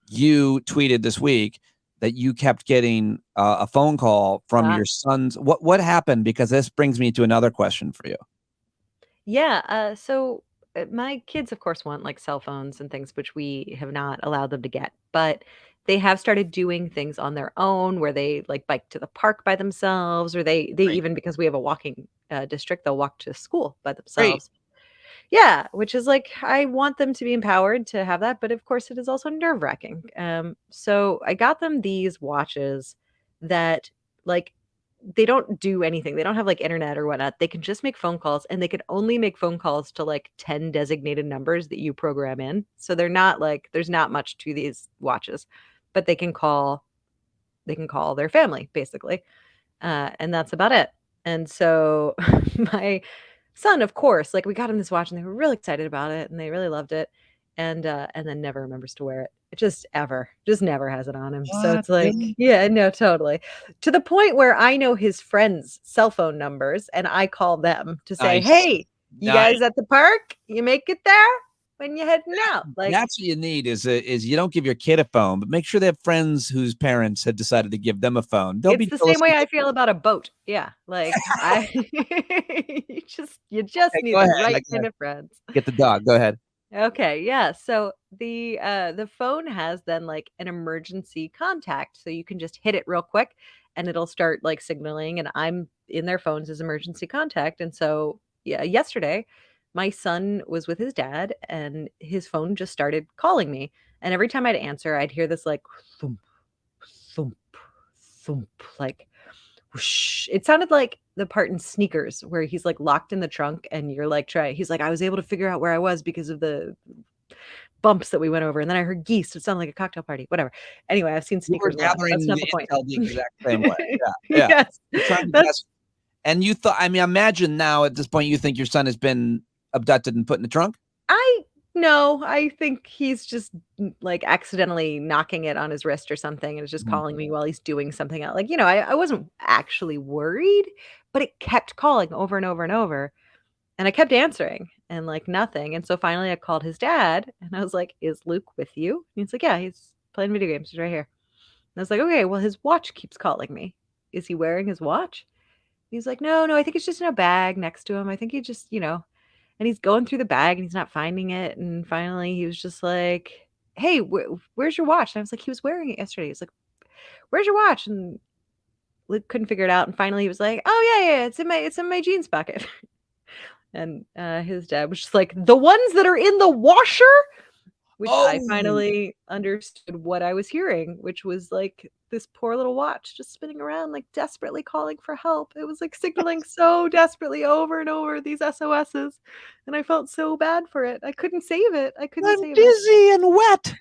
you tweeted this week that you kept getting a phone call from your son's. What happened? Because this brings me to another question for you. Yeah, so my kids, of course, want like cell phones and things, which we have not allowed them to get, but they have started doing things on their own where they like bike to the park by themselves, or they Great, even because we have a walking district, they'll walk to school by great. themselves. Yeah, which is like I want them to be empowered to have that, but of course it is also nerve-wracking. So I got them these watches that like they don't do anything. They don't have like internet or whatnot. They can just make phone calls and they can only make phone calls to like 10 designated numbers that you program in. So they're not like there's not much to these watches, but they can call their family basically. And that's about it. And so my son, of course, like we got him this watch and they were really excited about it and they really loved it. And then never remembers to wear it. It just never has it on him. So What? it's like, Really? yeah, no, totally. To the point where I know his friends' cell phone numbers and I call them to say, Nice, hey, you nice. guys at the park? You make it there when you're heading out. Like, That's what you need is you don't give your kid a phone, but make sure they have friends whose parents had decided to give them a phone. Don't it's be the jealous same way and I get feel about a boat. Yeah. Like I you just okay, need go the ahead. I right kind gotta of friends. get the dog. Go ahead. Okay, yeah. So the phone has then like an emergency contact. So you can just hit it real quick and it'll start like signaling and I'm in their phones as emergency contact. And so yeah, yesterday my son was with his dad and his phone just started calling me. And every time I'd answer, I'd hear this like thump, thump, thump, like whoosh. It sounded like the part in Sneakers where he's like locked in the trunk and you're like he's like, I was able to figure out where I was because of the bumps that we went over. And then I heard geese. It sounded like a cocktail party, whatever. Anyway, I've seen You were Sneakers a lot. That's gathering not the the point. intel the exact same way. Yeah, yeah. Yes. You're trying to That's guess. And you thought, I mean, imagine now at this point, you think your son has been abducted and put in the trunk? I no, I think he's just like accidentally knocking it on his wrist or something and is just Mhm. calling me while he's doing something else. Like, I wasn't actually worried, but it kept calling over and over and over. And I kept answering and, like, nothing, and so finally I called his dad, and I was like, "Is Luke with you?" And he's like, "Yeah, he's playing video games, he's right here." And I was like, "Okay, well, his watch keeps calling me. Is he wearing his watch?" He's like, "No, no, I think it's just in a bag next to him. I think he just, and he's going through the bag and he's not finding it, and finally he was just like, "Hey, where's your watch?" And I was like, "He was wearing it yesterday." He's like, "Where's your watch?" And Luke couldn't figure it out, and finally he was like, "Oh, yeah, yeah, it's in my jeans pocket." And, his dad was just like, "The ones that are in the washer?" Which I Oh, finally understood what I was hearing, which was, like, this poor little watch just spinning around, like, desperately calling for help. It was, like, signaling so desperately over and over these SOSs, and I felt so bad for it. I couldn't save it. I couldn't I'm save it. dizzy and wet.